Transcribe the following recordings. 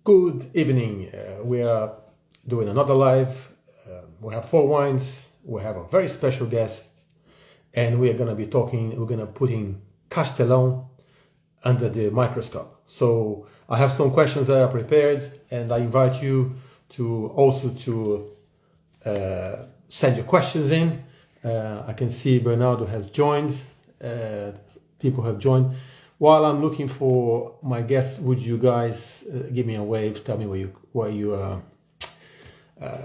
Good evening. We are doing another live. We have four wines. We have a very special guest, and we are going to be talking. We're going to put in Castelão under the microscope. So I have some questions that are prepared, and I invite you to also send your questions in. I can see Bernardo has joined. People have joined. While I'm looking for my guests, would you guys give me a wave? Tell me where you are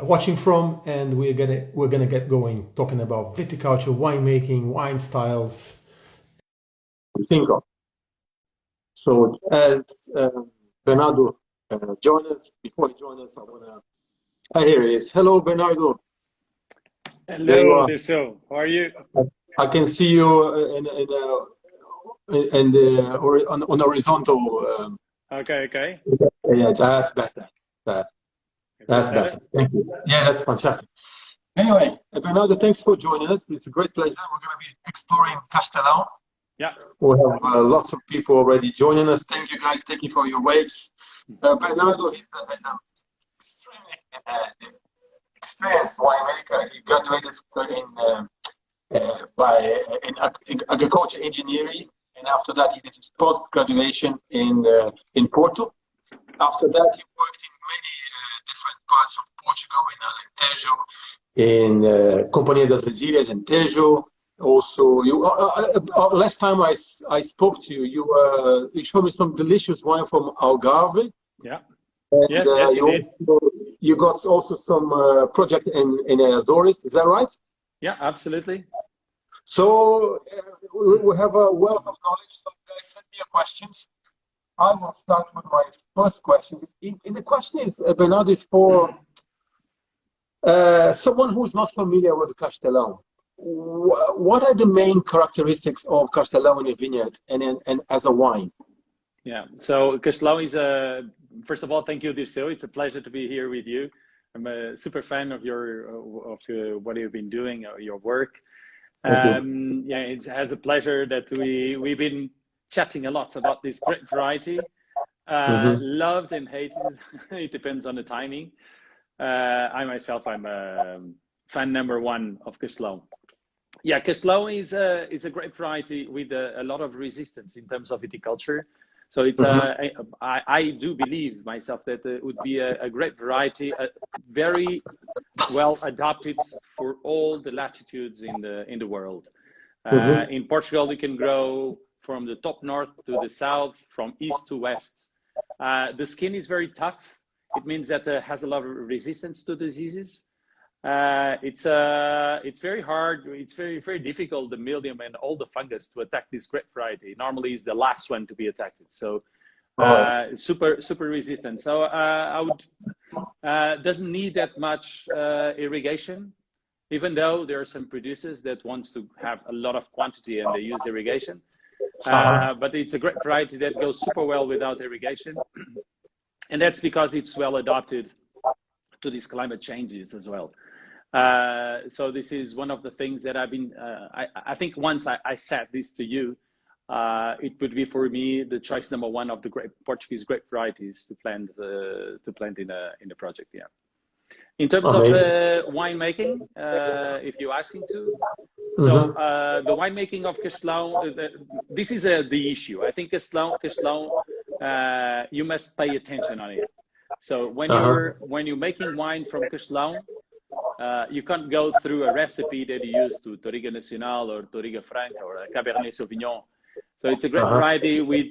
watching from, and we're gonna get going talking about viticulture, winemaking, wine styles. Think of. So as Bernardo join us, before he joins us, I wanna. Here he is. Hello, Bernardo. Hello, Dirceu. How are you? I can see you on horizontal. Okay. Yeah, that's better. That's better. Thank you. Yeah, that's fantastic. Anyway, Bernardo, thanks for joining us. It's a great pleasure. We're going to be exploring Castelão. Yeah. We have lots of people already joining us. Thank you guys. Thank you for your waves. Bernardo is an extremely experienced winemaker. He graduated in agriculture engineering. And after that, he did his post-graduation in Porto. After that, he worked in many different parts of Portugal, in Alentejo, in Companhia das Vasilhas in Tejo. Also, last time I spoke to you, you showed me some delicious wine from Algarve. Yeah. And, yes, indeed. You got also some project in Azores. Is that right? Yeah, absolutely. So we have a wealth of knowledge. So guys, send me your questions. I will start with my first question. The question is, Bernardo, is for someone who's not familiar with Castelão. What are the main characteristics of Castelão in a vineyard and as a wine? Yeah, so Castelão is first of all, thank you, Dirceu. It's a pleasure to be here with you. I'm a super fan of what you've been doing, your work. Yeah, it's as a pleasure that we've been chatting a lot about this great variety. Loved and hated. It depends on the timing. I myself, I'm a fan number one of Castelão. Yeah, Castelão is a great variety with a lot of resistance in terms of viticulture. So it's I do believe myself that it would be a great variety, very well adapted for all the latitudes in the world. In Portugal, we can grow from the top north to the south, from east to west. The skin is very tough. It means that it has a lot of resistance to diseases. It's very hard. It's very difficult, the mildew and all the fungus, to attack this grape variety. Normally, it's the last one to be attacked. So super resistant. So I would doesn't need that much irrigation, even though there are some producers that want to have a lot of quantity and they use irrigation. But it's a great variety that goes super well without irrigation, and that's because it's well adapted to these climate changes as well. So this is one of the things that I've been, I think once I said this to you, it would be for me the choice number one of the Portuguese grape varieties to plant in the project. Yeah. In terms of winemaking, if you're asking to, so the winemaking of Castelão, this is the issue. I think Castelão, you must pay attention on it. So when you're making wine from Castelão, you can't go through a recipe that you use to Touriga Nacional or Touriga Franca or a Cabernet Sauvignon. So it's a great variety with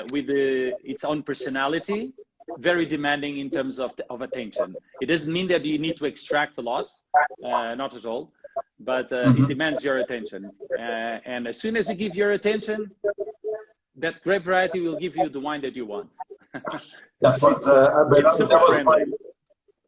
its own personality, very demanding in terms of attention. It doesn't mean that you need to extract a lot, not at all, but it demands your attention. And as soon as you give your attention, that grape variety will give you the wine that you want. It's super friendly.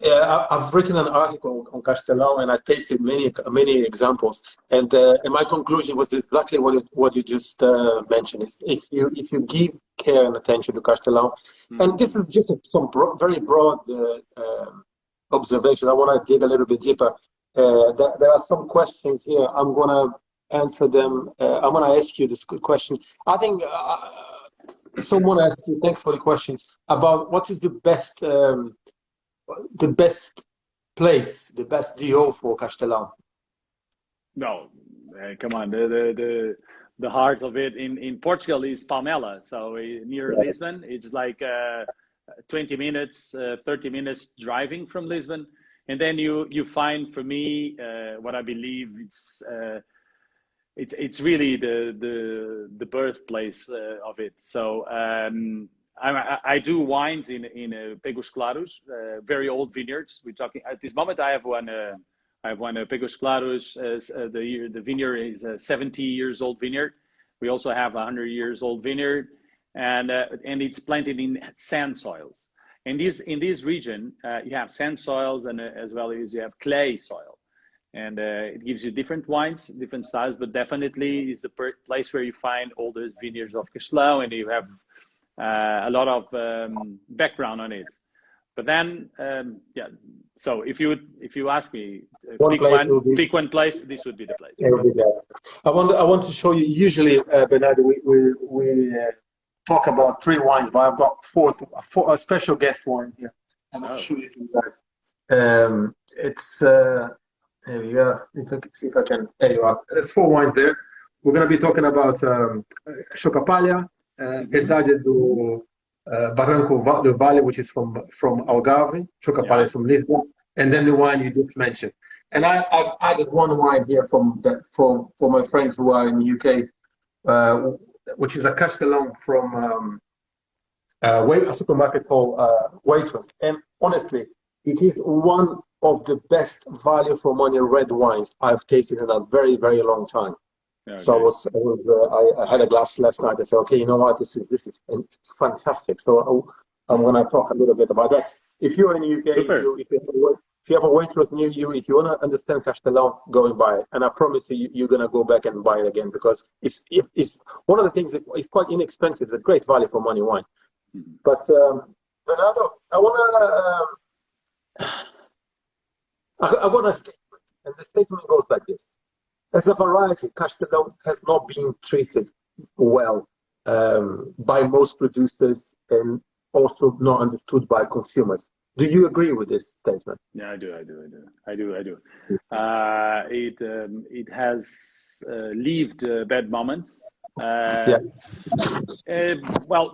Yeah, I've written an article on Castelão and I tasted many examples, and my conclusion was exactly what you just mentioned. Is if you give care and attention to Castelão, and this is just some very broad observation. I want to dig a little bit deeper. There are some questions here. I'm gonna answer them. I'm gonna ask you this question. I think someone asked you, thanks for the questions, about what is the best place, the best DO for Castelão? No, come on. The heart of it in Portugal is Palmela. So near Lisbon, it's like 20 minutes, 30 minutes driving from Lisbon. And then you find, for me, what I believe it's really the birthplace of it. So I do wines in Pegos Claros, very old vineyards. We're talking at this moment. I have one Pegos Claros. The vineyard is a 70 years old vineyard. We also have a 100 years old vineyard, and it's planted in sand soils. And in this region, you have sand soils, and as well as you have clay soil. And it gives you different wines, different styles, but definitely is the place where you find all those vineyards of Castelão, and you have a lot of background on it. But then, so if you ask me, pick one place, this would be the place. I want to show you. Usually, Bernardo, we talk about 3 wines, but I've got a special guest wine here. I'm going to show you some guys. It's there we go. See if I can. There you are. There's 4 wines there. We're going to be talking about Chocapalha, Herdade do Barranco do Vale, which is from Algarve. Chocapalha is from Lisbon, and then the wine you just mentioned. And I've added 1 wine here for my friends who are in the UK, which is a Castelão from a supermarket called Waitrose. And honestly, it is one of the best value for money red wines I've tasted in a very, very long time. Okay. So I had a glass last night. I said, okay, you know what, this is fantastic. So I'm going to talk a little bit about that. If you're in the UK, if you have a Waitrose near you, if you want to understand Castelão, go and buy it. And I promise you're going to go back and buy it again, because it's one of the things that is quite inexpensive. It's a great value for money wine. But Bernardo, I want a statement, and the statement goes like this. As a variety, Castelão has not been treated well by most producers, and also not understood by consumers. Do you agree with this statement? Yeah, I do. It has lived bad moments. Well,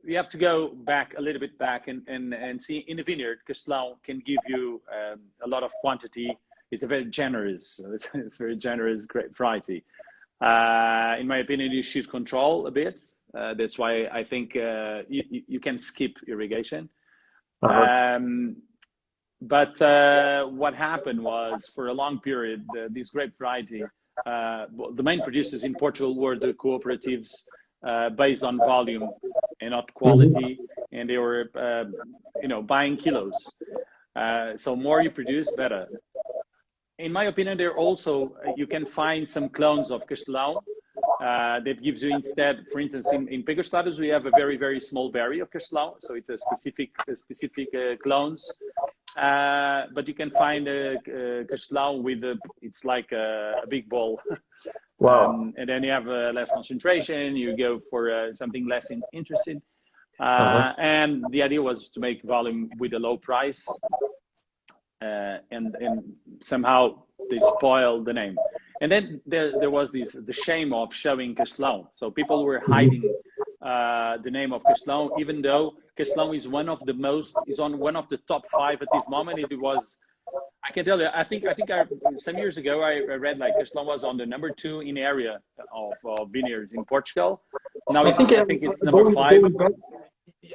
we have to go back a little bit back and see in the vineyard, Castelão can give you a lot of quantity. It's a very generous, great variety. In my opinion, you should control a bit. That's why I think you can skip irrigation. But what happened was, for a long period, this grape variety, the main producers in Portugal were the cooperatives based on volume and not quality, and they were, buying kilos. So more you produce, better. In my opinion, there also, you can find some clones of Castelão that gives you instead, for instance, in Pegos Claros, we have a very, very small berry of Castelão. So it's a specific clones. But you can find Castelão with it's like a big ball. Wow. And then you have less concentration, you go for something less interesting. And the idea was to make volume with a low price. And somehow they spoiled the name. And then there was the shame of showing Castelão. So people were hiding the name of Castelão, even though Castelão is on one of the top 5 at this moment. It was, I can tell you, I think some years ago I read like Castelão was on the number 2 in area of vineyards in Portugal. Now I think it's number 5.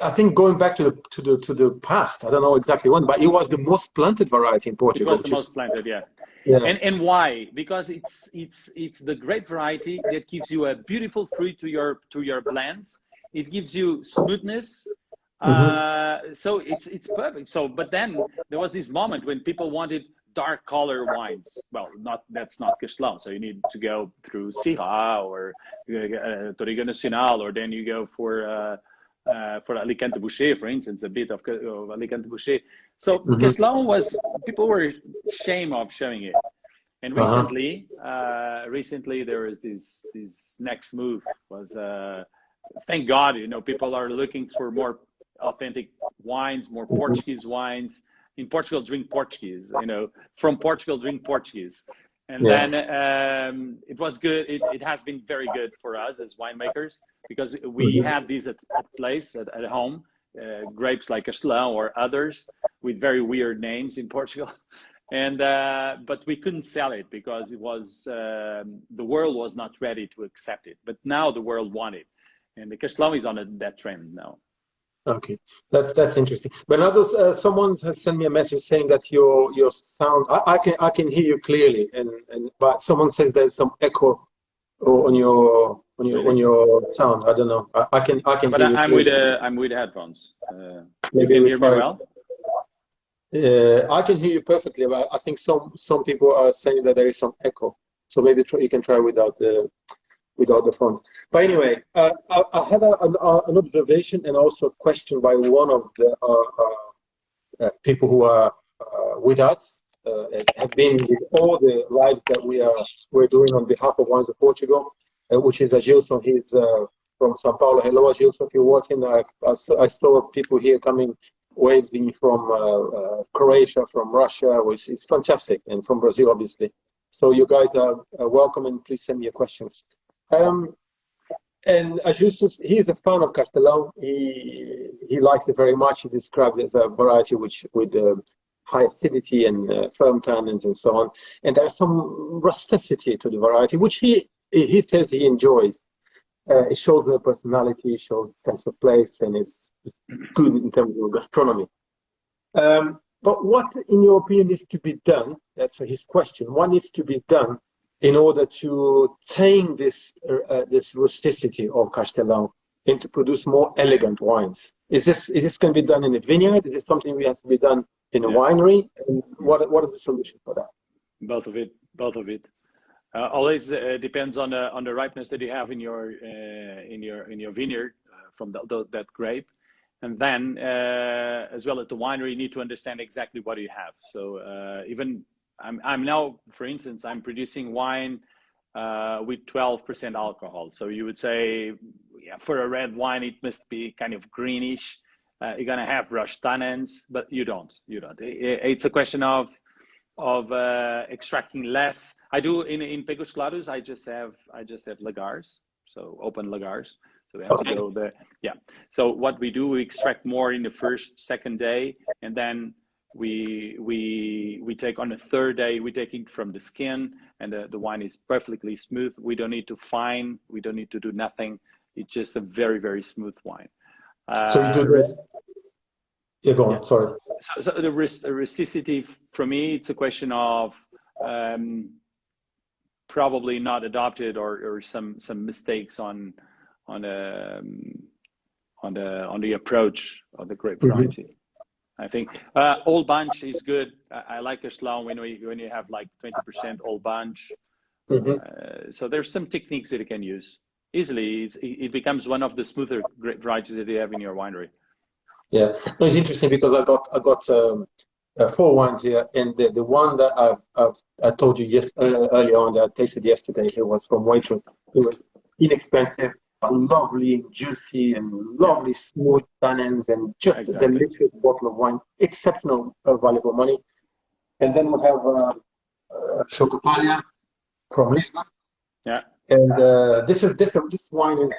I think going back to the past, I don't know exactly when, but it was the most planted variety in Portugal. It was the most planted, yeah. And why? Because it's the grape variety that gives you a beautiful fruit to your blends. It gives you smoothness. So it's perfect. So, but then there was this moment when people wanted dark color wines. Well, that's not Castelão. So you need to go through Syrah or Torrigo Nacional, or then you go for Alicante Boucher, for instance, a bit of Alicante Boucher. So Castelão people were ashamed of showing it. And recently there was this next move was thank God, people are looking for more authentic wines, more Portuguese wines. In Portugal, drink Portuguese. From Portugal, drink Portuguese. And then it was good. It has been very good for us as winemakers, because we had these at home, grapes like Castelão or others with very weird names in Portugal. And but we couldn't sell it because it was the world was not ready to accept it. But now the world wanted, and the Castelão is on that trend now. Okay, that's interesting. Bernardo, someone has sent me a message saying that your sound, I can hear you clearly, but someone says there's some echo on your sound. I don't know. I can but hear you. I'm with headphones. Maybe you can hear me well. I can hear you perfectly, but I think some people are saying that there is some echo. So maybe you can try without the phones. But anyway, I had an observation and also a question by one of the people who are with us, have been with all the lives that we're doing on behalf of Wines of Portugal, which is Gilson. He's from São Paulo. Hello, Gilson, if you're watching. I saw people here coming, waving from Croatia, from Russia, which is fantastic, and from Brazil, obviously. So you guys are welcome, and please send me your questions. And Justus, he is a fan of Castelão. He likes it very much. He described it as a variety with high acidity and firm tannins and so on. And there's some rusticity to the variety, which he says he enjoys. It shows the personality, it shows sense of place, and it's good in terms of gastronomy. But what, in your opinion, needs to be done? That's his question. What needs to be done in order to tame this rusticity of Castelão and to produce more elegant wines? Is this going to be done in a vineyard? Is this something that has to be done in a winery? And what is the solution for that? Both of it. Always depends on the ripeness that you have in your vineyard from that grape, and then as well at the winery, you need to understand exactly what you have. So even I'm now, for instance, I'm producing wine with 12% alcohol. So you would say, for a red wine, it must be kind of greenish. You're gonna have rush tannins, but you don't. It's a question of extracting less. I do in Pegos Claros. I just have lagars, so open lagars. So we have to go there. Yeah. So what we do, we extract more in the second day, and then we take on the third day, we take it from the skin, and the wine is perfectly smooth. We don't need to fine, we don't need to do nothing. It's just a very, very smooth wine. So you do this? Yeah, go on, sorry. So the rusticity, for me, it's a question of probably not adopted or some mistakes on the approach of the grape variety. I think old bunch is good. I like Castelão when you have like 20% old bunch. So there's some techniques that you can use easily. It becomes one of the smoother grape varieties that you have in your winery. Yeah, no, it's interesting because I got 4 wines here, and the one that I told you earlier on that I tasted yesterday, it was from Waitrose. It was inexpensive, but lovely, juicy, and lovely smooth tannins, and just a delicious bottle of wine. Exceptional value for money. And then we have Chocopalha from Lisbon. Yeah. And this wine is.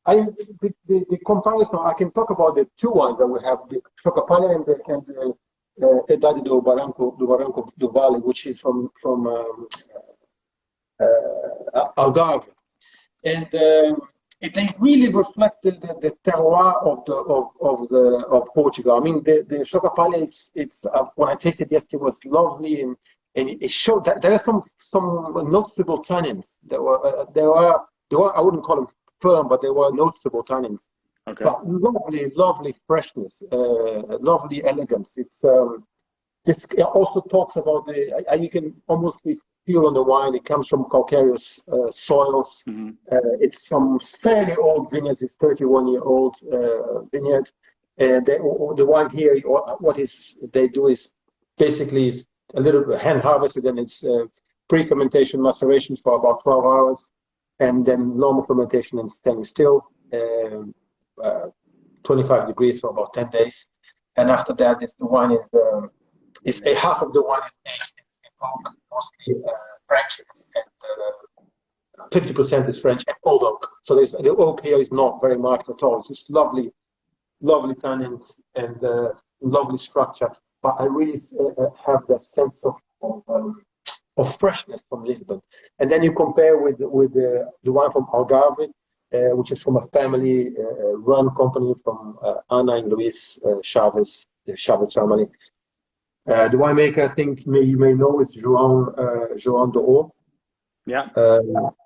The comparison, I can talk about the 2 wines that we have, the Chocopalha and the Idade do Barranco do Vale, which is from Algarve. And they really reflected the terroir of Portugal. I mean, the Chocopalha it's when I tasted yesterday, it was lovely, and it showed that there are some noticeable tannins. There were I wouldn't call them firm, but they were noticeable tannins. Okay. But lovely freshness, lovely elegance. This also talks about you can almost feel on the wine. It comes from calcareous soils. It's from fairly old vineyards. It's 31-year-old vineyard. The wine here, what they do is basically a little hand harvested, and it's pre-fermentation maceration for about 12 hours. And then normal fermentation and standing still. 25 degrees for about 10 days. And after that, the wine is a half of the wine is aged in oak, mostly French, and 50% is French and old oak. So the oak here is not very marked at all. It's just lovely tannins and lovely structure. But I really have that sense of freshness from Lisbon. And then you compare with the wine from Algarve, which is from a family-run company from Ana and Luis Chaves, the Chaves family. The winemaker, I think you may know, is João do. Yeah.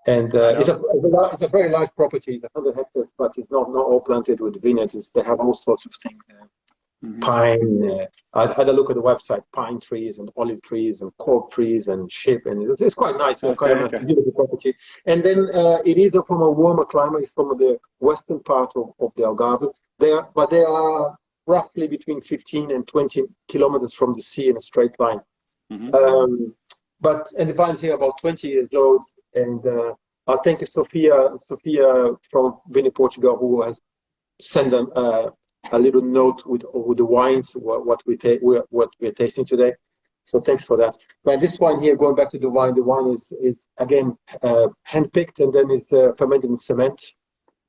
It's a very large property. It's 100 hectares, but it's not all planted with vineyards. They have all sorts of things there. Mm-hmm. Pine. I had a look at the website. Pine trees and olive trees and cork trees and sheep, and it's quite nice. Quite a nice, beautiful property. And then it is from a warmer climate. It's from the western part of the Algarve. They are roughly between 15 and 20 kilometers from the sea in a straight line. Mm-hmm. And the vines here are about 20 years old. And I thank Sophia from Vini Portugal, who has sent them a little note with the wines, what we're tasting today. So thanks for that. But this wine here, going back to the wine is again handpicked and then is fermented in cement.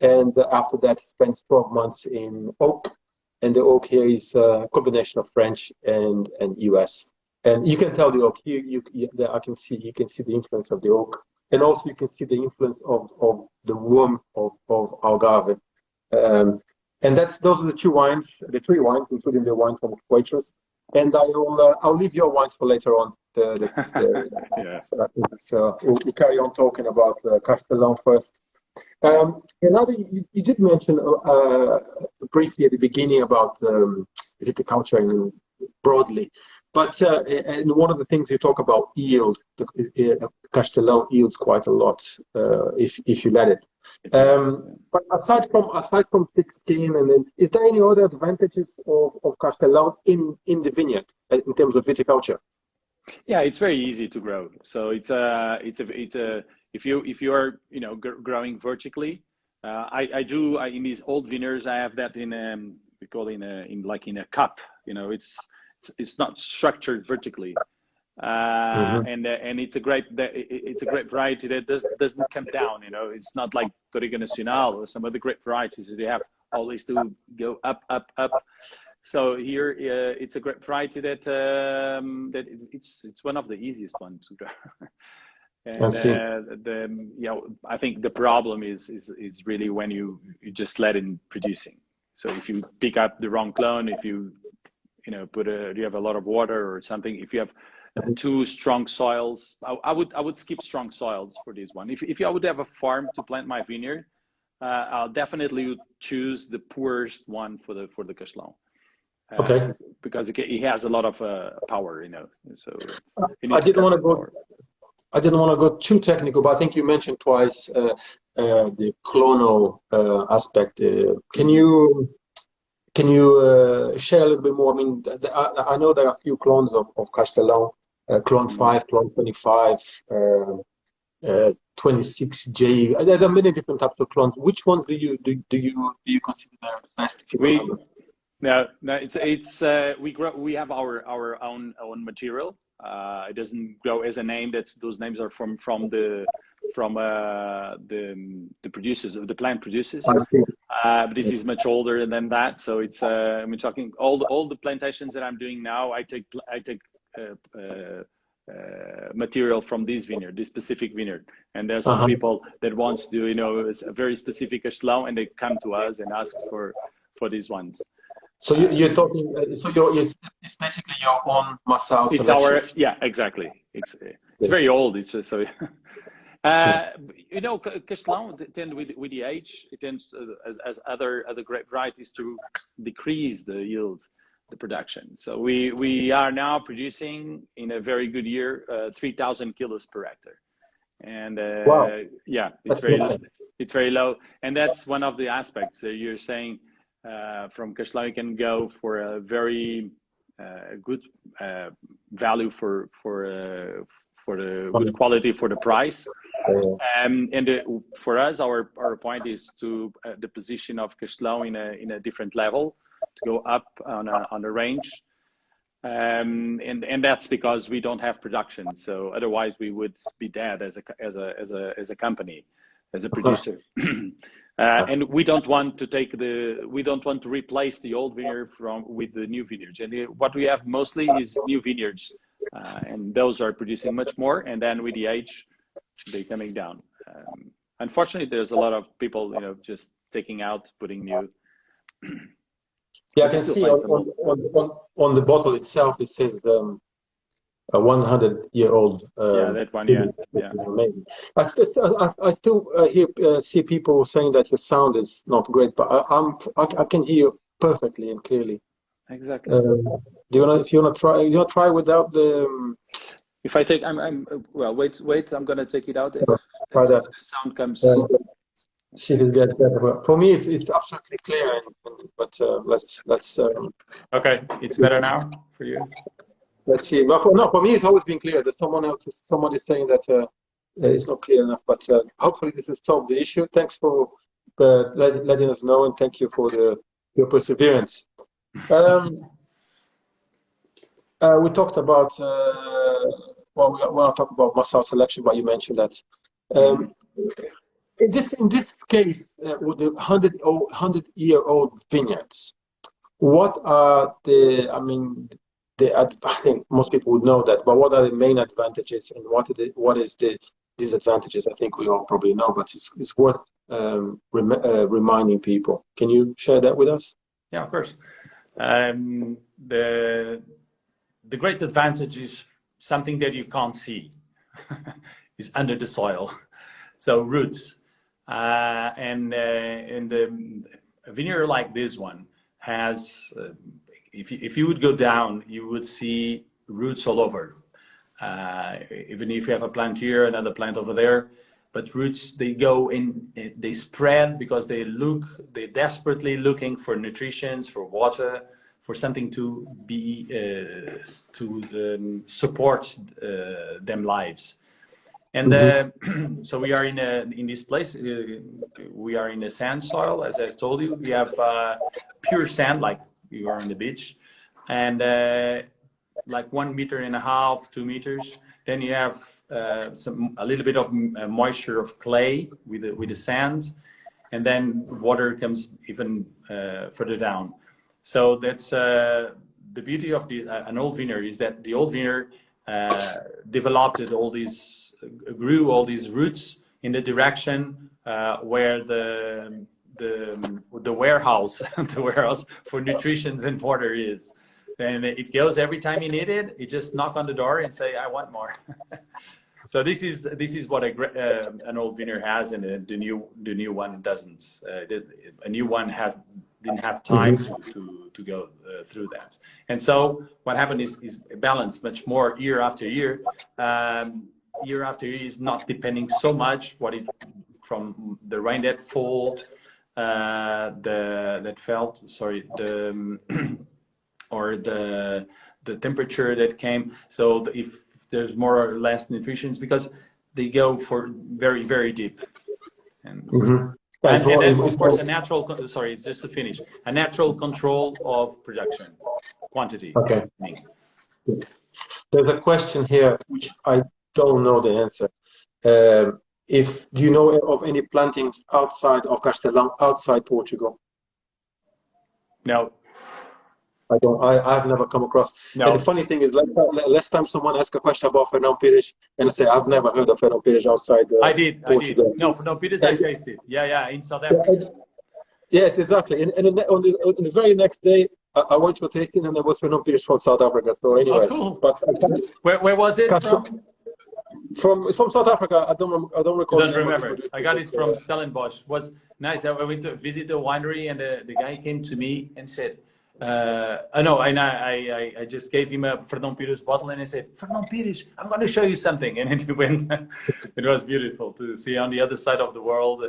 And after that, spends 12 months in oak. And the oak here is a combination of French and US. And you can tell the oak. You can see the influence of the oak, and also you can see the influence of the warmth of Algarve. And those are the three wines, including the wine from Waitress. And I'll leave your wines for later on. So we'll carry on talking about Castelão first. Another, you did mention briefly at the beginning about viticulture broadly, but and one of the things you talk about yield, Castelão yields quite a lot if you let it. But aside from thick skin, and then, is there any other advantages of Castelão in the vineyard in terms of viticulture? Yeah, it's very easy to grow. So it's if you are growing vertically, I do in these old vineyards I have that in we call in a cup. It's not structured vertically, and it's a great variety that doesn't come down. It's not like Torriga Nacional or some other great varieties that they have always to go up. So here it's a great variety that it's one of the easiest ones to grow. And I think the problem is really when you just let in producing. So if you pick up the wrong clone, if you you have a lot of water or something, if you have too strong soils, I would skip strong soils for this one. If I would have a farm to plant my vineyard, I'll definitely choose the poorest one for the Castelão. Okay. Because it has a lot of power, So I didn't want to go too technical, but I think you mentioned twice the clonal aspect. Can you share a little bit more? I mean, I know there are a few clones of Castelão, clone 5, clone 25, 26J. There are many different types of clones. Which ones do you consider best? No, we have our own material. It doesn't grow as a name. Those names are from the producers, the plant producers. But this is much older than that. So it's I'm talking all the plantations that I'm doing now. I take material from this specific vineyard, and there's some people that wants to do a very specific Castelão, and they come to us and ask for these ones. So you're talking. It's basically your own Massal selection. Exactly. It's very old. It's so. Castelão tend with the age, it tends as other grape varieties to decrease the yield, the production. So we are now producing in a very good year 3,000 kilos per hectare, and wow. It's very low, and that's one of the aspects that you're saying. From Castelão, you can go for a very good value for for the good quality for the price. And for us, our point is to the position of Castelão in a different level, to go up on the range. And that's because we don't have production. So otherwise we would be dead as a company, as a producer. And we don't want to replace the old vineyard with the new vineyards. And what we have mostly is new vineyards, and those are producing much more. And then with the age, they're coming down. Unfortunately, there's a lot of people, just taking out, putting new. Yeah, I can see on the bottle itself, it says a 100-year-old. Yeah, that one. Yeah. Is amazing. I still see people saying that your sound is not great, but I can hear you perfectly and clearly. Exactly. If you wanna try without the. If I take, well. Wait. I'm gonna take it out. Try that. The sound comes. See if it gets better. For me, it's absolutely clear. But let's. Okay, it's better now for you. Let's see. For me, it's always been clear. There's someone is saying that it's not clear enough. But hopefully, this has solved the issue. Thanks for letting us know, and thank you for your perseverance. We talked about. We want to talk about Massal selection, but you mentioned that. In this case, with the 100-year-old vineyards, what are I think most people would know that, but what are the main advantages and what is the disadvantages? I think we all probably know, but it's worth reminding people. Can you share that with us? Yeah, of course. The great advantage is something that you can't see, is under the soil. So roots. And the vineyard like this one has, if you would go down, you would see roots all over. Even if you have a plant here, another plant over there, but roots, they go in, they spread because they're desperately looking for nutrition, for water, for something to be to support them lives. And so we are in this place. We are in a sand soil, as I told you. We have pure sand, like you are on the beach, and like 1.5 meters, 2 meters. Then you have a little bit of moisture of clay with the sand, and then water comes even further down. So that's the beauty of an old vineyard, is that the old vineyard developed grew all these roots in the direction where the warehouse the warehouse for nutrition and water is. And it goes every time you need it. You just knock on the door and say, "I want more." So this is what an old vineyard has, and the new one doesn't. A new one didn't have time to go through that. And so what happened is balanced much more year after year. Year after year is not depending so much from the rain that fell, or the temperature that came. So if there's more or less nutrition, because they go for very, very deep. And then, of course, just to finish, a natural control of production, quantity. Okay. There's a question here which I don't know the answer. Do you know of any plantings outside of Castelão, outside Portugal? No. I've never come across. No. And the funny thing is, last time someone asked a question about Fernão Pires, and I say I've never heard of Fernão Pires outside Portugal. No, Fernão Pires I tasted. Yeah, in South Africa. Yes, exactly. And on the very next day, I went to a tasting, and there was Fernão Pires from South Africa. So anyway, cool. But where was it from? From South Africa. I don't recall. Don't remember. I got it from Stellenbosch. It was nice. I went to visit the winery, and the guy came to me and said, I just gave him a Fernão Pires bottle, and I said, "Fernão Pires, I'm going to show you something." And then he went. It was beautiful to see on the other side of the world. I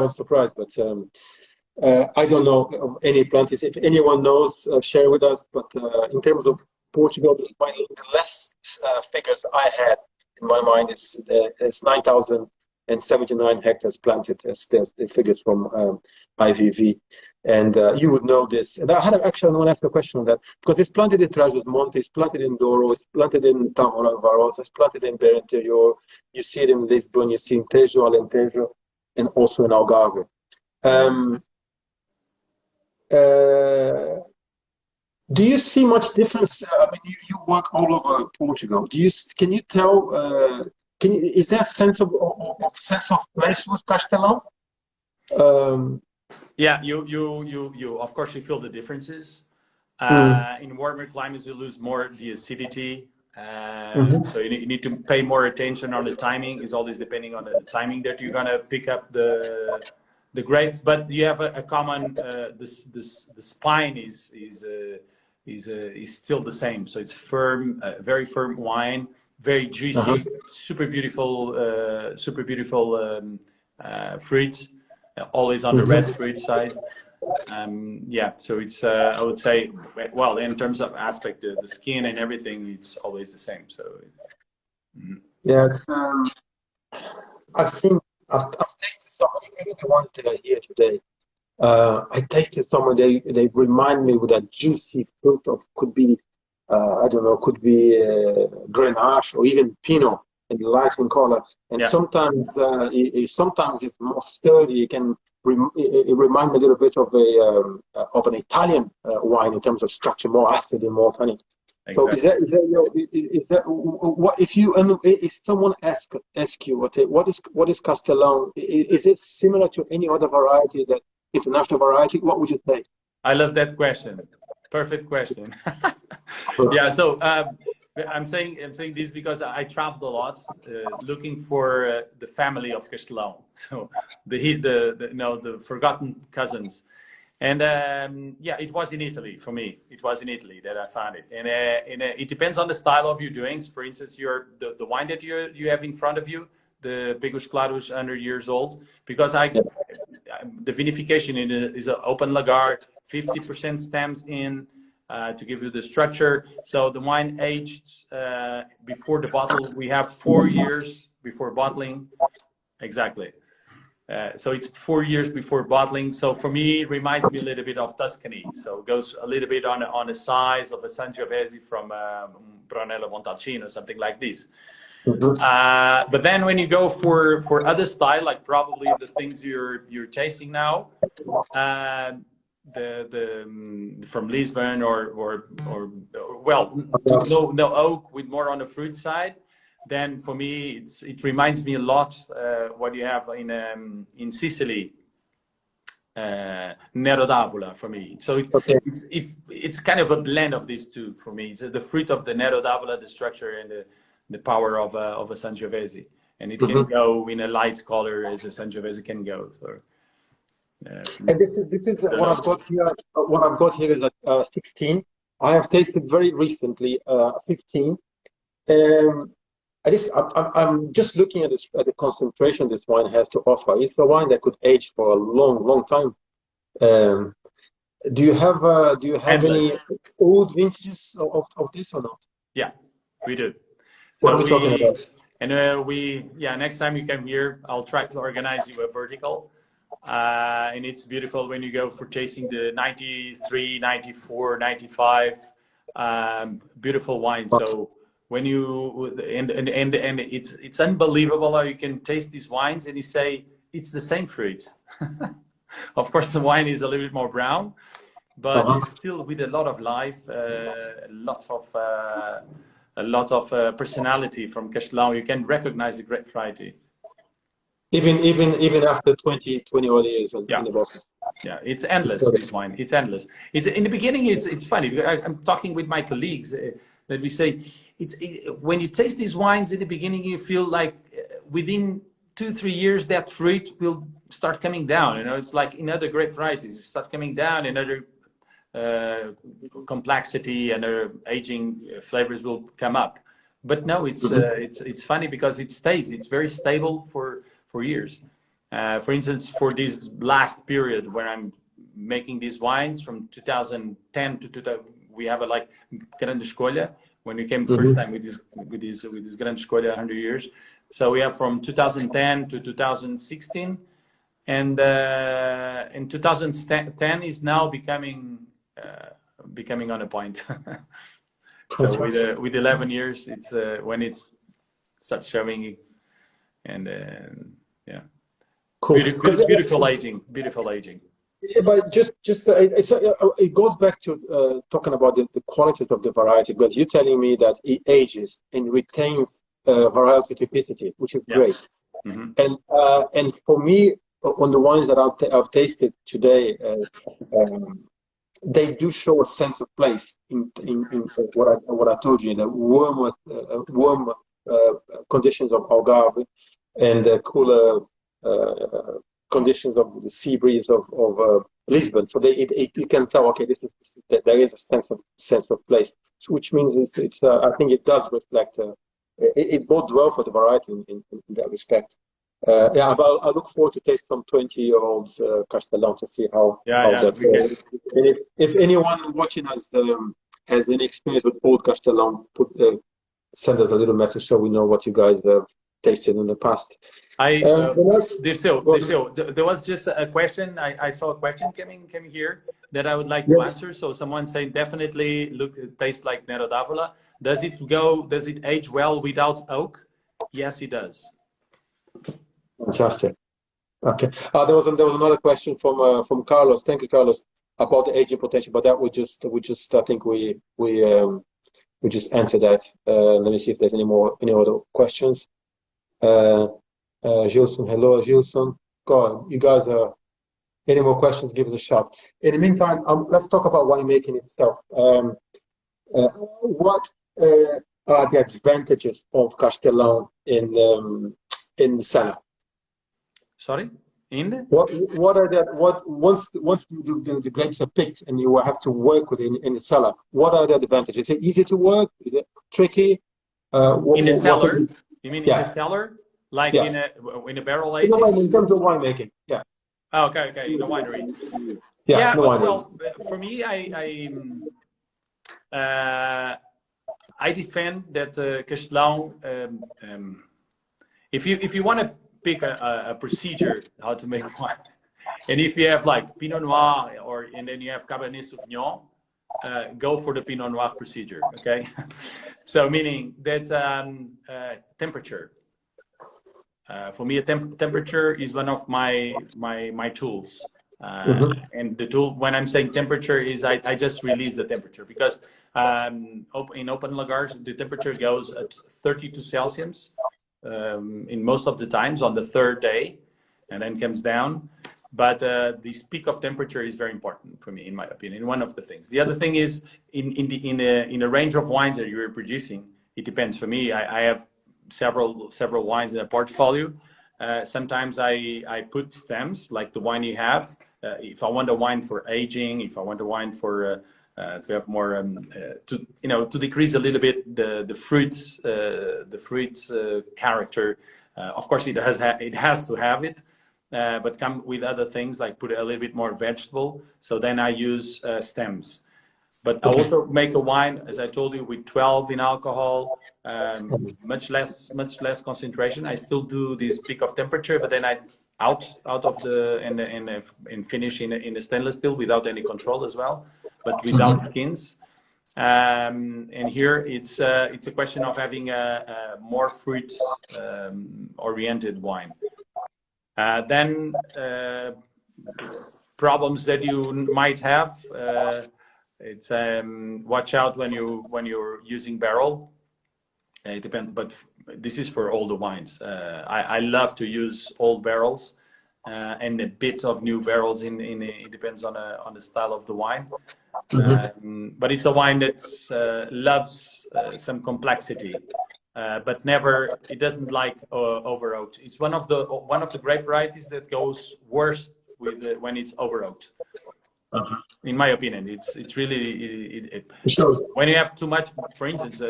was surprised, but I don't know of any plantings. If anyone knows, share with us. But in terms of Portugal, the less figures I had in my mind is 9,079 hectares planted as the figures from IVV. And you would know this. And I want to ask a question on that, because it's planted in Trás-os-Montes, it's planted in Douro, it's planted in Tavarosa, it's planted in Beira Interior, you see it in Lisbon, you see in Tejo, Alentejo, and also in Algarve. Do you see much difference? I mean, you work all over Portugal. Can you tell? Is there a sense of place with Castelão? Yeah, you of course you feel the differences. In warmer climates, you lose more the acidity. So you need to pay more attention on the timing. It's always depending on the timing that you're gonna pick up the grape. But you have a common the spine is still the same. So it's firm, very firm wine, very juicy, super beautiful fruits, always on the red fruit side. Yeah, so it's I would say, well, in terms of aspect, the skin and everything, it's always the same. So yeah, it's, I've tasted some, even the ones that are here today. I tasted some, and they remind me with that juicy fruit of, could be I don't know, could be Grenache or even Pinot, and light in color. And sometimes it's more sturdy. It reminds me a little bit of an Italian wine in terms of structure, more acid and more tannic. Exactly. So is that what if someone ask you what is Castelão? Is it similar to any other variety, that international variety? What would you say? I love that question. Perfect question. Yeah. So I'm saying this because I traveled a lot looking for the family of Castelão. So the forgotten cousins. And yeah, it was in Italy for me. It was in Italy that I found it. And it depends on the style of your doings. For instance, the wine that you have in front of you, the Pigos Claros 100 years old, because the vinification is an open lagar, 50% stems in to give you the structure. So the wine aged before the bottle, we have 4 years before bottling. Exactly. So it's 4 years before bottling. So for me, it reminds me a little bit of Tuscany. So it goes a little bit on the size of a Sangiovese from Brunello Montalcino, something like this. But then when you go for other style, like probably the things you're tasting now, from Lisbon or well, no oak, with more on the fruit side, then for me it reminds me a lot what you have in Sicily, Nero d'Avola for me. So it's kind of a blend of these two for me. It's the fruit of the Nero d'Avola, the structure, and the power of a Sangiovese, and it can go in a light color as a Sangiovese can go. So, and this is what I've got here. What I've got here is at 16. I have tasted very recently 15. I'm just looking at the concentration this wine has to offer. It's a wine that could age for a long time. Do you have any old vintages of this or not? Yeah, we do. So what are we talking about? And next time you come here, I'll try to organize you a vertical. And it's beautiful when you go for tasting the 93, 94, 95, beautiful wine. So when you and it's unbelievable how you can taste these wines and you say it's the same fruit. Of course, the wine is a little bit more brown, but it's still with a lot of life, lots of personality from Castelão. You can recognize the grape variety. Even after 20 odd years in the bottle. Yeah, it's endless, this wine. It's endless. It's in the beginning. It's funny. I'm talking with my colleagues that we say when you taste these wines in the beginning, you feel like within 2-3 years that fruit will start coming down. You know, it's like in other grape varieties, it start coming down. In other complexity and aging flavors will come up. But no, it's funny because it stays. It's very stable for years. For instance, for this last period where I'm making these wines from 2010 to we have a like Grande Escolha when we came first time with this Grande Escolha 100 years. So we have from 2010 to 2016, and in 2010 is now becoming on a point. So with 11 years, it's when it's starts showing, and yeah, cool. Beautiful aging. Yeah, but it goes back to talking about the qualities of the variety, because you're telling me that it ages and retains variety typicity, which is great. And for me, on the wines that I've tasted today, they do show a sense of place in what I told you, the warm conditions of Algarve and the cooler conditions of the sea breeze of Lisbon. So you can tell, okay, there is a sense of place, which means it's I think it does reflect. It bodes well for the variety in that respect. Yeah, but I look forward to taste some 20-year-olds Castelão to see how that goes. And if anyone watching us has any experience with old Castelão, send us a little message so we know what you guys have tasted in the past. Dirceu, there was just a question. I saw a question coming here that I would like to answer. So someone saying definitely it tastes like Nero d'Avola. Does it age well without oak? Yes, it does. Fantastic. Okay. There was another question from Carlos. Thank you, Carlos, about the aging potential. But that we just I think we just answered that. Let me see if there's any other questions. Gilson, hello, Gilson. Go on. You guys any more questions? Give us a shot. In the meantime, let's talk about winemaking itself. What are the advantages of Castelão in the cellar? Sorry, what are once the grapes are picked and you have to work with it in the cellar? What are the advantages? Is it easy to work? Is it tricky? In the cellar? You mean in the cellar, like in a barrel aging? In terms of winemaking, yeah. Oh, okay, in the winery. Yeah, well, for me, I defend that Castelão. If you want to pick a procedure how to make wine, and if you have like Pinot Noir and then you have Cabernet Sauvignon, go for the Pinot Noir procedure. Okay, so meaning that temperature. For me, temperature is one of my tools. And the tool, when I'm saying temperature, is I just release the temperature, because in open lagers the temperature goes at 32 Celsius in most of the times on the third day, and then comes down. But this peak of temperature is very important for me, in my opinion. One of the things. The other thing is in a range of wines that you're producing, it depends. For me, I have several wines in a portfolio. Sometimes I put stems, like the wine you have. If I want a wine for aging, if I want a wine for to have more to decrease a little bit the fruits character. Of course, it has to have it, but come with other things, like put a little bit more vegetable. So then I use stems. But I also make a wine, as I told you, with 12 in alcohol, much less concentration. I still do this peak of temperature, but then I out of the and finish in a stainless steel without any control as well, but without skins. And here it's a question of having a more fruit oriented wine. Then problems that you might have. It's watch out when you're using barrel. It depends, but this is for older wines. I love to use old barrels and a bit of new barrels. It depends on the style of the wine. But it's a wine that loves some complexity, but it doesn't like over oaked. It's one of the grape varieties that goes worse when it's over oaked. In my opinion, it's really it shows. When you have too much, for instance,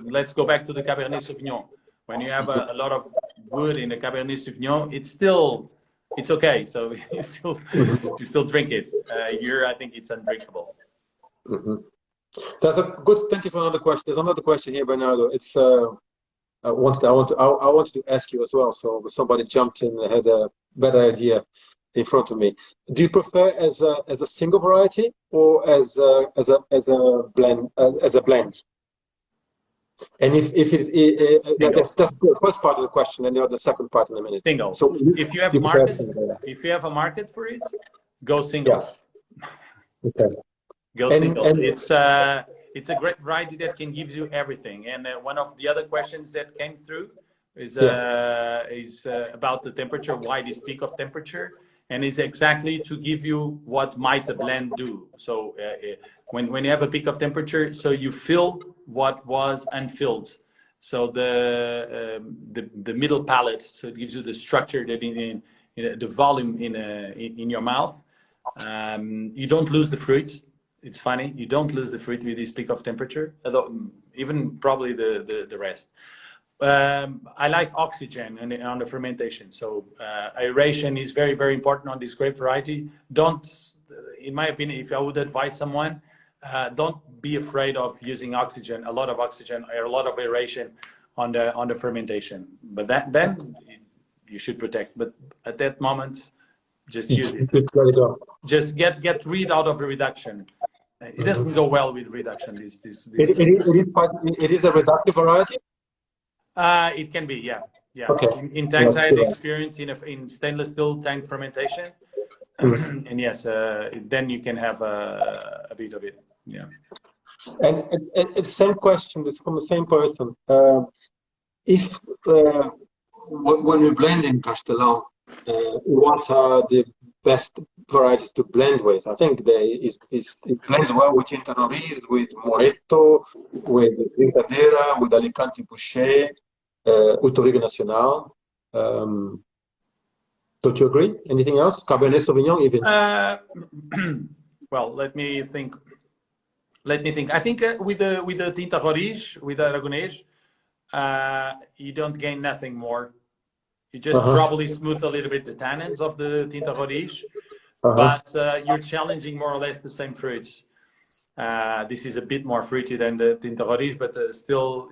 let's go back to the Cabernet Sauvignon. When you have a lot of wood in the Cabernet Sauvignon, it's okay. So you still drink it. Here, I think it's undrinkable. That's a good. Thank you for another question. There's another question here, Bernardo. It's I wanted to ask you as well. So somebody jumped in and had a better idea in front of me. Do you prefer as a single variety or as a blend? And if it's that's the first part of the question, and the second part in a minute. Single. So if you have a market for it, go single. Yeah. Okay. Go single. It's a great variety that can give you everything. And one of the other questions that came through is about the temperature. Why this peak of temperature? And it's exactly to give you what might a blend do. So when you have a peak of temperature, so you fill what was unfilled. So the middle palate, so it gives you the structure that in the volume in your mouth. You don't lose the fruit. It's funny, you don't lose the fruit with this peak of temperature, although even probably the rest. I like oxygen on the fermentation. So aeration is very, very important on this grape variety. Don't, in my opinion, if I would advise someone, don't be afraid of using oxygen, a lot of oxygen or a lot of aeration on the fermentation. But then you should protect. But at that moment, just use it. Just get rid out of the reduction. It doesn't go well with reduction. It is a reductive variety. It can be, yeah. Okay. In tanks, I had experience in stainless steel tank fermentation, and yes, then you can have a bit of it, yeah. And it's the same question. It's from the same person. If when we're blending Castelão, what are the best varieties to blend with? I think it blends well with Internoris, with Moreto, with Trincadeira, with Alicante Boucher, with Touriga Nacional. Don't you agree? Anything else? Cabernet Sauvignon, even. Well, let me think. I think with the Tinta Roriz, with the Aragonês, you don't gain nothing more. You just probably smooth a little bit the tannins of the Tinta Roriz, but you're challenging more or less the same fruits. This is a bit more fruity than the Tinta Roriz, but still,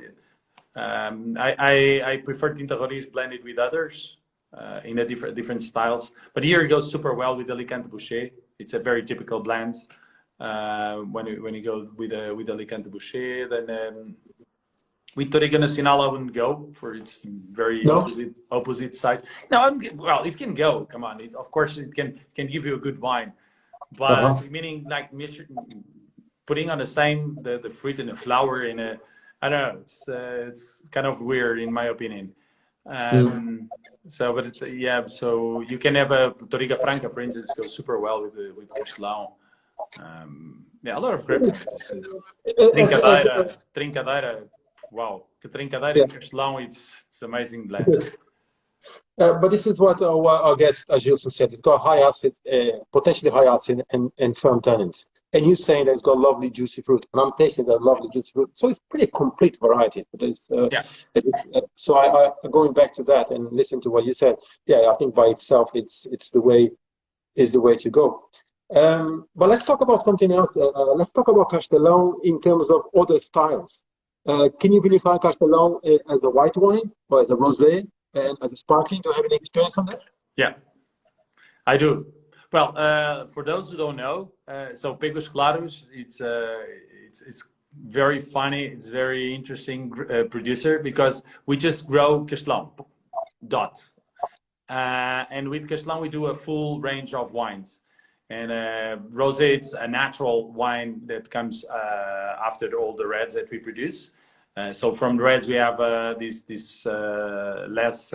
I prefer Tinta Roriz blended with others in a different styles. But here it goes super well with Alicante Boucher. It's a very typical blend. When you go with Alicante Boucher, then with Touriga Nacional, I wouldn't go for its very opposite side. No, well, it can go. Come on, of course it can give you a good wine, but meaning like putting on the same the fruit and the flower in a, I don't know. It's kind of weird in my opinion. So, but it's, yeah. So you can have a Touriga Franca, for instance, go super well with Castelão. Yeah, a lot of grape varieties. Trincadeira. Wow, Trincadeira and Castelão, it's amazing blend. But this is what our guest Agilson said. It's got high acid, potentially high acid and firm tannins. And you're saying that it's got lovely juicy fruit, and I'm tasting that lovely juicy fruit. So it's pretty complete variety. So I going back to that and listen to what you said. Yeah, I think by itself it's the way to go. But let's talk about something else. Let's talk about Castelão in terms of other styles. Can you verify Castelão as a white wine or as a rosé and as a sparkling? Do you have any experience on that? Yeah, I do. Well, for those who don't know, so Pecos Claros, it's very funny. It's very interesting producer because we just grow Castelão, and with Castelão we do a full range of wines. And rosé, it's a natural wine that comes after all the reds that we produce. So from the reds we have this less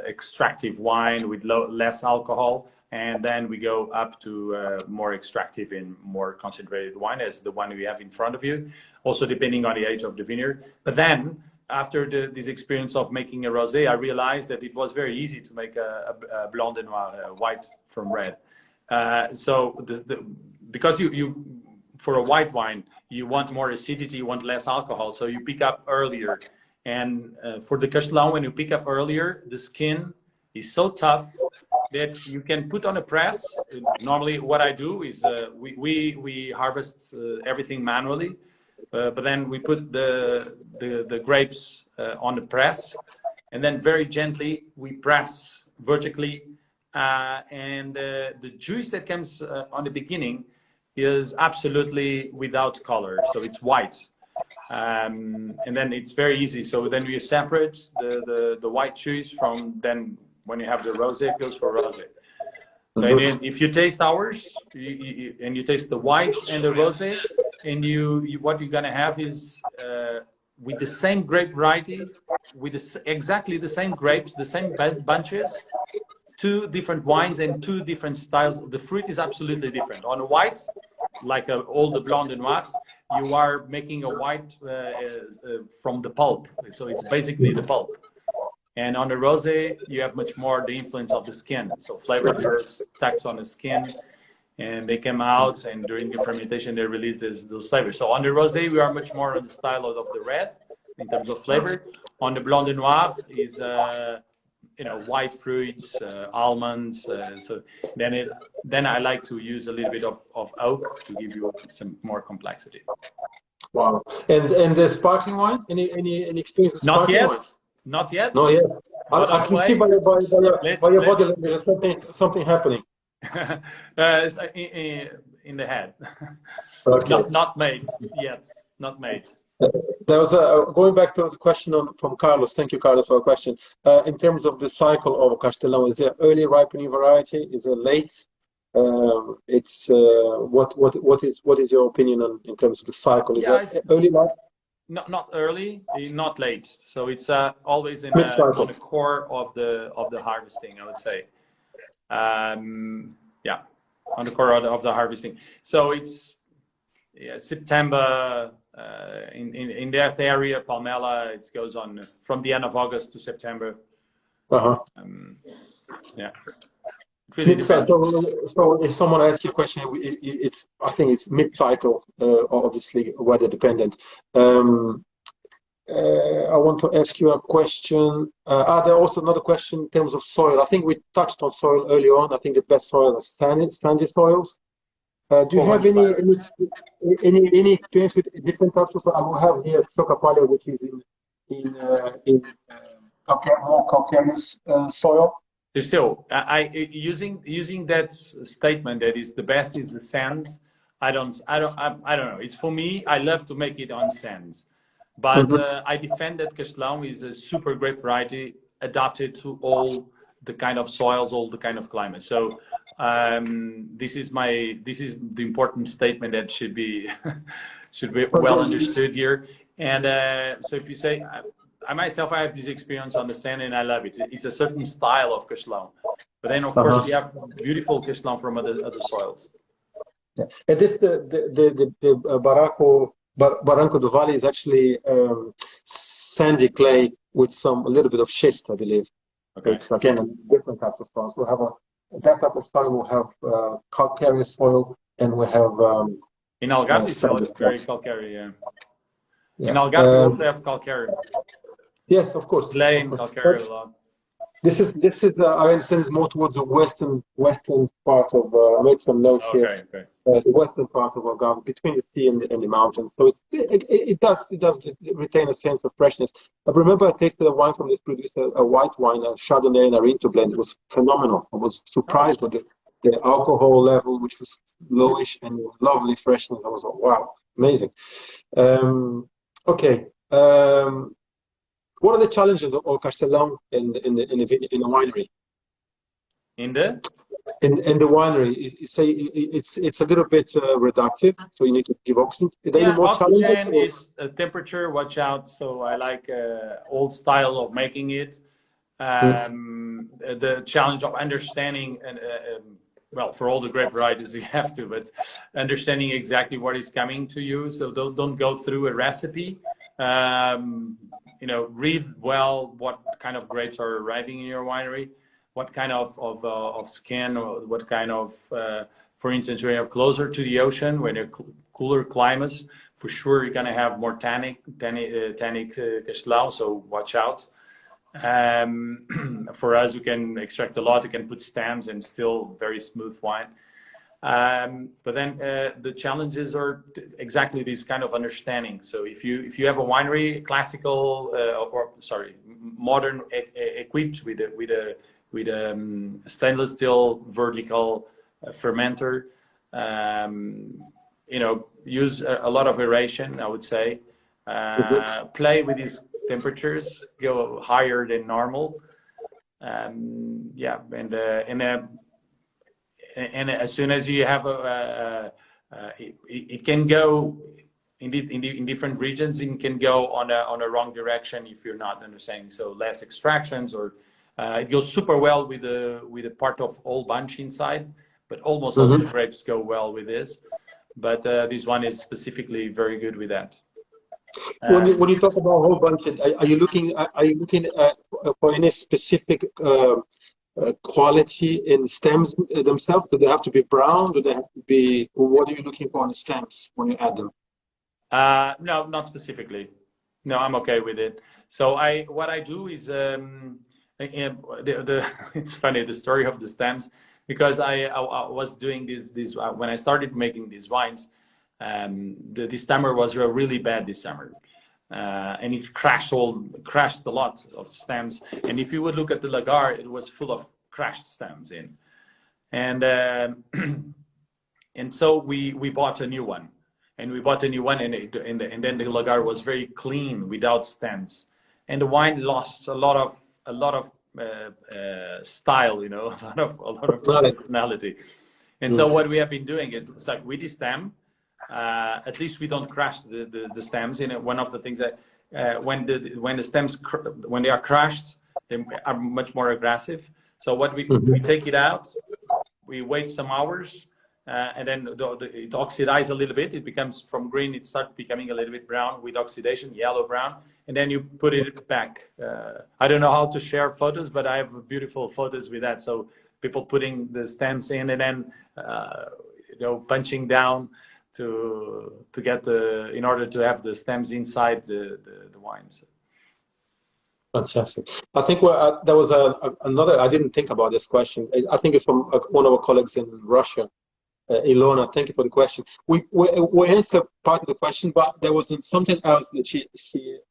extractive wine with less alcohol, and then we go up to more extractive and more concentrated wine, as the one we have in front of you. Also depending on the age of the vineyard. But then after this experience of making a rosé, I realized that it was very easy to make a Blanc de Noir, white from red. So because you for a white wine you want more acidity, you want less alcohol, so you pick up earlier. And for the Castelão, when you pick up earlier, the skin is so tough that you can put on a press. Normally, what I do is we harvest everything manually. but then we put the grapes on the press, and then very gently we press vertically, and the juice that comes on the beginning is absolutely without color, so it's white. And then it's very easy. So then you separate the white juice from, then when you have the rosé, it goes for rosé. So and then if you taste ours, and you taste the white and the rosé, and what you're gonna have is with the same grape variety, with exactly the same grapes, the same bunches, two different wines and two different styles. The fruit is absolutely different. On a white, like all the Blanc de Noirs, you are making a white from the pulp. So it's basically the pulp. And on the rosé, you have much more the influence of the skin. So flavor curves tacked on the skin, and they come out, and during the fermentation, they release those flavors. So on the rosé, we are much more on the style of the red in terms of flavor. On the Blanc de Noir is white fruits, almonds. So then I like to use a little bit of oak to give you some more complexity. Wow! And the sparkling wine? Any experience with sparkling wine? Not yet. Not yet. I can see by your body there's something happening. In the head. Okay. Not made yet. Not made. There was going back to the question from Carlos. Thank you, Carlos, for a question. In terms of the cycle of Castelão, is it early ripening variety? Is it late? What is your opinion in terms of the cycle? Is it early ripe? Not early, not late. So it's always on the core of the harvesting, I would say. On the core of the harvesting. So it's September. In that area, Palmela, it goes on from the end of August to September. It really depends. So if someone asks you a question, I think it's mid-cycle, obviously weather dependent. I want to ask you a question. There also another question in terms of soil. I think we touched on soil earlier on. I think the best soil is sandy soils. Do you have any experience with different types of soil? I will have here Chocapalha, which is in more calcareous soil. Dirceu, using that statement that is the best is the sands. I don't know. It's for me. I love to make it on sands, but I defend that Castelão is a super great variety adapted to all the kind of soils, all the kind of climates. So this is the important statement that should be well understood here. And so if you say, I myself, I have this experience on the sand and I love it. It's a certain style of Castelão, but then of course we have beautiful Castelão from other soils. Yeah. And this the Barranco do Vale is actually sandy clay with a little bit of schist, I believe. Okay. It's again a different type of soil. We'll have that type of soil. We'll have calcareous soil, and we have in Algarve it's very calcareous. Yeah. In Algarve we also have calcareous. Yes, of course. Clay and calcareous a lot. This is I understand it's more towards the western part of. I made some notes here. Okay. The western part of Algarve, between the sea and the mountains. So it does retain a sense of freshness. I remember I tasted a wine from this producer, a white wine, a Chardonnay and a Rinto blend. It was phenomenal. I was surprised with the alcohol level, which was lowish, and lovely freshness. I was like, wow, amazing. Okay. What are the challenges of Castelão in the winery? In the winery, you say it's a little bit reductive, so you need to give oxygen. Oxygen is temperature. Watch out. So I like old style of making it. The challenge of understanding and well, for all the grape varieties you have to, but understanding exactly what is coming to you. So don't go through a recipe. Read well what kind of grapes are arriving in your winery, what kind of skin, or what kind of, for instance, when you're closer to the ocean, when you're cooler climates, for sure you're gonna have more tannic Castelão. So watch out. For us, we can extract a lot. We can put stems and still very smooth wine. But then the challenges are exactly this kind of understanding. So if you have a winery, classical modern equipped with a stainless steel vertical fermenter, use a lot of aeration, I would say. Play with these temperatures, go higher than normal. And as soon as you have it can go in different regions. It can go on a wrong direction if you're not understanding. So less extractions, or it goes super well with a part of whole bunch inside. But almost all the grapes go well with this. But this one is specifically very good with that. When you talk about whole bunch, are you looking for any specific quality in stems themselves? Do they have to be brown? Do they have to be? What are you looking for in the stems when you add them? No, not specifically. No, I'm okay with it. So what I do is it's funny, the story of the stems, because I was doing this when I started making these wines. The stammer was really bad this summer, and it crashed a lot of stems. And if you would look at the lagar, it was full of crashed stems in, and so we bought a new one, and then the lagar was very clean without stems, and the wine lost a lot of style, a lot of personality. And so what we have been doing is, it's like with the stem. At least we don't crash the stems. One of the things that when the stems when they are crushed, they are much more aggressive. So what we take it out, we wait some hours, and then it oxidizes a little bit. It becomes from green. It starts becoming a little bit brown with oxidation, yellow brown, and then you put it back. I don't know how to share photos, but I have beautiful photos with that. So people putting the stems in and then punching down to get in order to have the stems inside the wines. Fantastic. I think there was another. I didn't think about this question. I think it's from one of our colleagues in Russia, Ilona. Thank you for the question. We answered part of the question, but there was something else that she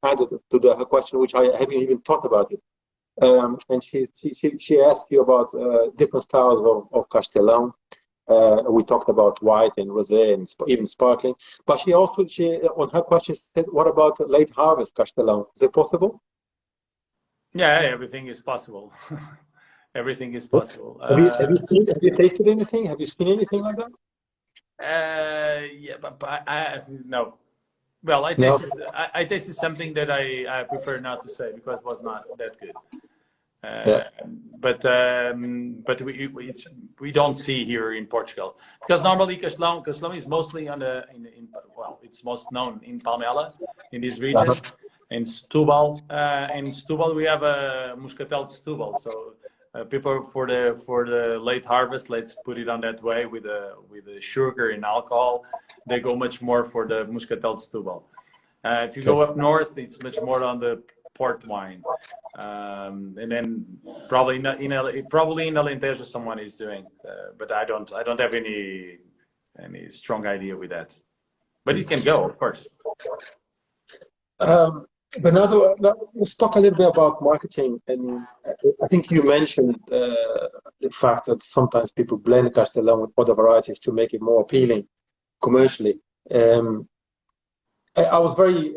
added to her question, which I haven't even thought about it. And she asked you about different styles of Castelão. We talked about white and rosé and even sparkling. But she on her question said, "What about late harvest Castelão? Is it possible?" Yeah, everything is possible. Everything is possible. Have you tasted anything? Have you seen anything like that? Yeah, but no. Well, I tasted something that I prefer not to say because it was not that good. But we don't see here in Portugal, because normally Castelão is mostly it's most known in Palmela, in this region, in Setúbal. In Setúbal we have a Muscatel de Setúbal, so people for the late harvest, let's put it on that way, with the sugar and alcohol, they go much more for the Muscatel de Setúbal. If you go up north, it's much more on the port wine, and then probably in Alentejo someone is doing, but I don't have any strong idea with that. But it can go, of course. Bernardo, let's talk a little bit about marketing. And I think you mentioned the fact that sometimes people blend Castelão with other varieties to make it more appealing commercially. I was very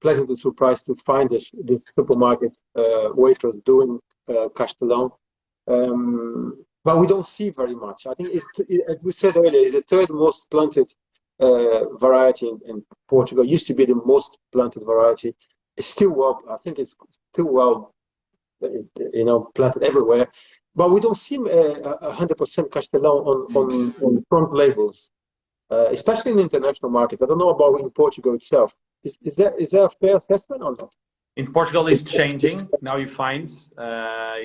pleasantly surprised to find this supermarket waitress doing Castelão, but we don't see very much. I think as we said earlier, it's the third most planted variety in Portugal. It used to be the most planted variety. It's still I think it's still well, planted everywhere. But we don't see 100% Castelão on front labels. Especially in international markets. I don't know about in Portugal itself. Is there a fair assessment or not? In Portugal, it's changing. Now you find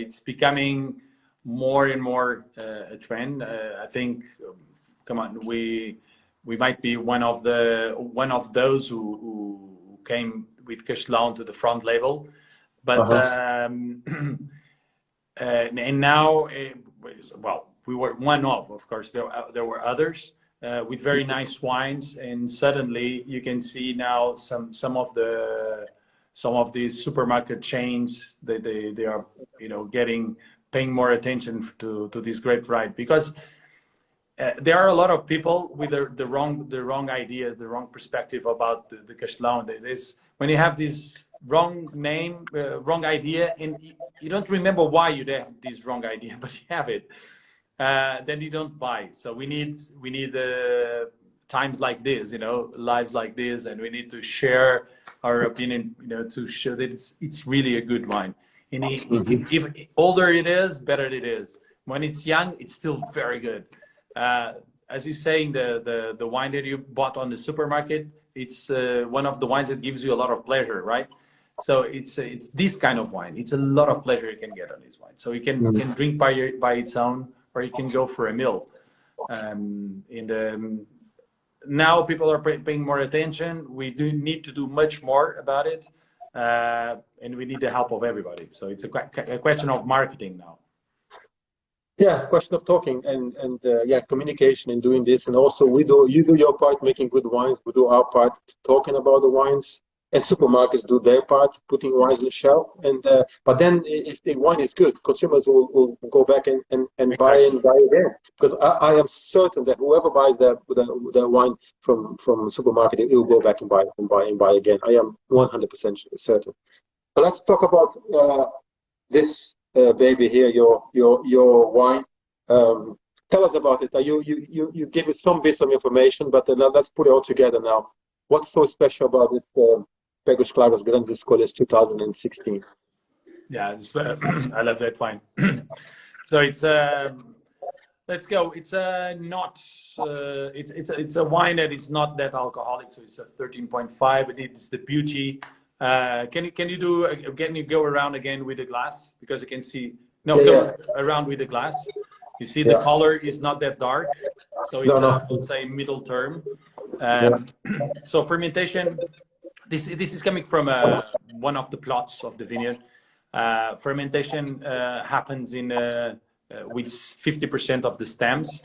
it's becoming more and more a trend. I think, come on, we might be one of those who came with Castelão to the front label, but and now, we were one of course, there were others with very nice wines, and suddenly you can see now some of these supermarket chains, they are, you know, paying more attention to this grape variety, because there are a lot of people with the wrong idea, the wrong perspective about the Castelão. When you have this wrong name, wrong idea, and you don't remember why you have this wrong idea, but you have it, then you don't buy. So we need times like this, you know, lives like this, and we need to share our opinion, you know, to show that it's really a good wine. And if older it is, better it is. When it's young, it's still very good. As you're saying, the wine that you bought on the supermarket, it's one of the wines that gives you a lot of pleasure, right? So it's this kind of wine. It's a lot of pleasure you can get on this wine. So you can drink by its own, or you can go for a meal. Now people are paying more attention. We do need to do much more about it, and we need the help of everybody. So it's a question of marketing now. Yeah, question of talking and yeah, communication in doing this, and also you do your part making good wines, we do our part talking about the wines, and supermarkets do their part putting wines on the shelf. And but then if the wine is good, consumers will go back and Exactly. buy again, because I am certain that whoever buys the wine from the supermarket, it will go back and buy again. I am 100% certain. But let's talk about this. Baby, here your wine. Tell us about it. You give us some bits of information, but let's put it all together now. What's so special about this Pegos Claros Grandes Escolhas 2016? Yeah, I love that wine. So it's let's go. It's not it's a wine that is not that alcoholic. So it's a 13.5. It's the beauty. Can you go around again with the glass, because you can see go around with the glass. You see the color is not that dark, so it's let's say middle term. So fermentation. This is coming from one of the plots of the vineyard. Fermentation happens in with 50% of the stems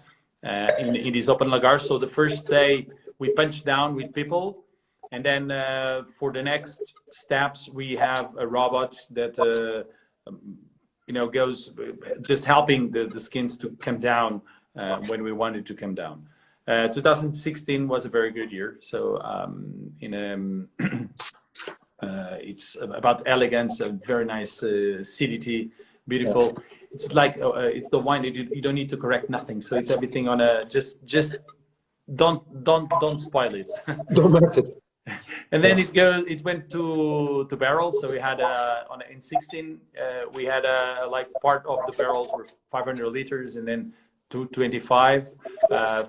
in these open lagars. So the first day we punch down with people. And then for the next steps, we have a robot that you know, goes just helping the skins to come down when we want it to come down. 2016 was a very good year. So it's about elegance, a very nice acidity, beautiful. It's like it's the wine that you don't need to correct nothing. So it's everything on a just don't spoil it. Don't mess it. And then it went to barrels. So we had in 16 we had like part of the barrels were 500 liters, and then 225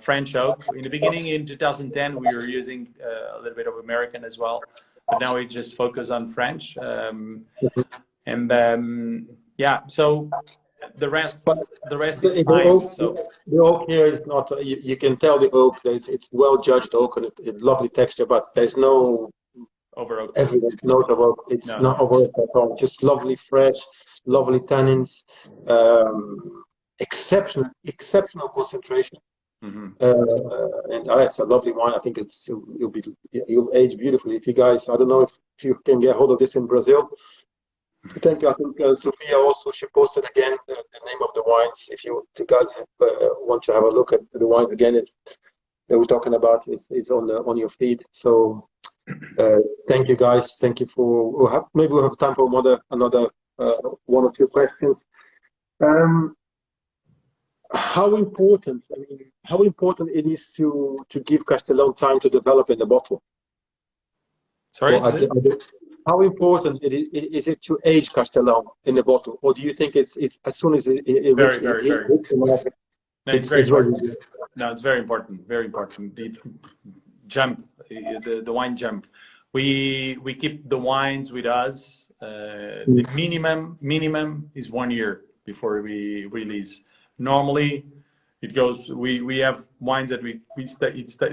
French oak. In the beginning, in 2010, we were using a little bit of American as well, but now we just focus on French. Yeah, so the rest is fine. So the oak here is not. You can tell the oak. It's well judged oak, and it's lovely texture, but there's no over oak. Evident note of oak. It's not over oak at all. Just lovely, fresh, lovely tannins. Exceptional concentration. And it's a lovely wine. I think it'll age beautifully. If you guys, I don't know if you can get hold of this in Brazil. Thank you. I think Sophia also, she posted again the name of the wines. If you guys want to have a look at the wines again, that we're talking about is on your feed. So thank you guys. Thank you for. Maybe we'll have time for another one or two questions. How important it is to give Castelão time to develop in the bottle? Sorry. How important is it to age Castelão in the bottle, or do you think it's as soon as it hits the market? No, it's very important. No, it's very important. Very important. The wine jump. We keep the wines with us. The minimum is 1 year before we release. Normally, it goes. We have wines that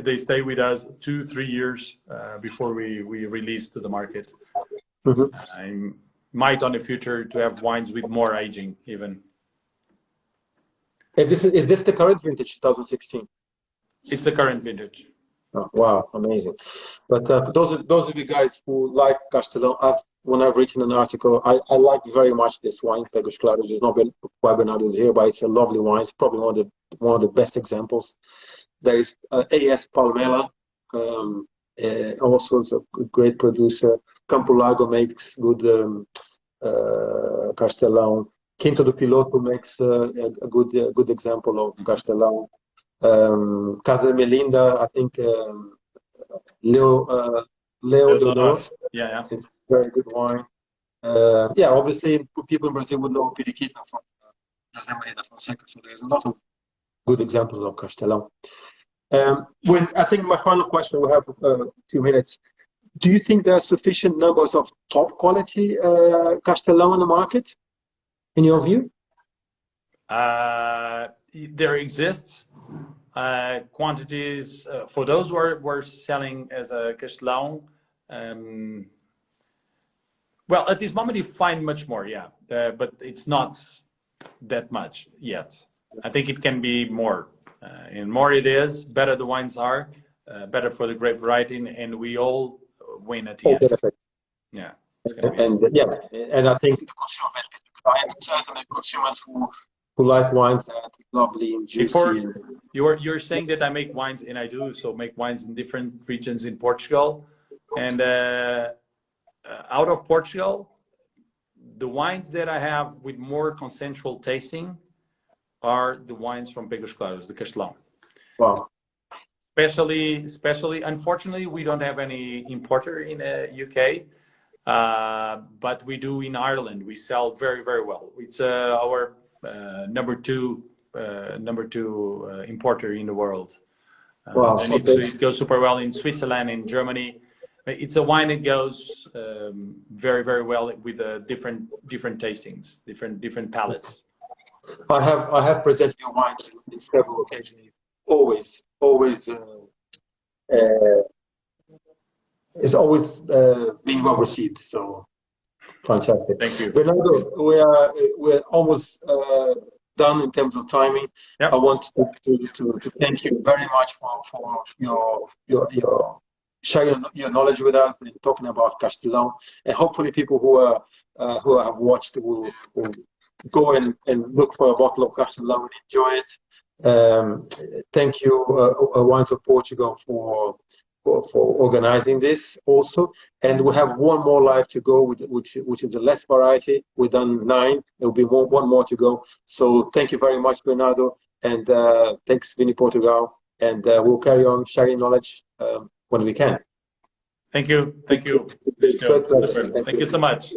they stay with us 2-3 years before we release to the market. I might on the future to have wines with more aging even. Is this the current vintage, 2016? It's the current vintage. Oh, wow, amazing. But for those of you guys who like Castellão, when I've written an article, I like very much this wine, Pegos Claros. It's not why Bernardo is here, but it's a lovely wine. It's probably one of the best examples. There is AS Palmela, also is a great producer. Campo Largo makes good Castellão. Quinto do Piloto makes a good example of Castellão. Casa de Melinda, I think Leo Donor. Yeah. It's very good wine. Obviously people in Brazil would know Periquita from José Maria da Fonseca, so there's a lot of good examples of Castellão. I think my final question, we have a few minutes. Do you think there are sufficient numbers of top quality Castellão in the market, in your view? There exists quantities for those who are selling as a Castellão. Well, at this moment you find much more, but it's not that much yet. I think it can be more. And more it is, better the wines are, better for the grape variety, and we all win at the end. Yeah. And I think the consumer, certainly consumers who like wines that are lovely and juicy. Before, you're saying that I make wines, and I do so make wines in different regions in Portugal, and out of Portugal, the wines that I have with more consensual tasting are the wines from Pegos Claros, the Castelão. Wow. Especially, unfortunately, we don't have any importer in the UK, but we do in Ireland. We sell very, very well. It's our number two importer in the world. Wow. And it goes super well in Switzerland, in Germany. It's a wine that goes very, very well with different tastings, different palates. I have presented your wines in several occasions. Always, it's always being well received. So fantastic. Thank you, Bernardo. We're almost done in terms of timing. Yep. I want to thank you very much for your sharing your knowledge with us and talking about Castellão. And hopefully, people who have watched will go and look for a bottle of Castellão and enjoy it. Thank you, Wines of Portugal, for organizing this also. And we have one more live to go, which is the less variety. We've done 9. There will be one more to go. So thank you very much, Bernardo, and thanks, Vini Portugal. And we'll carry on sharing knowledge when we can. Thank you. Thank you. Super. Thank you so much.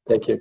Thank you.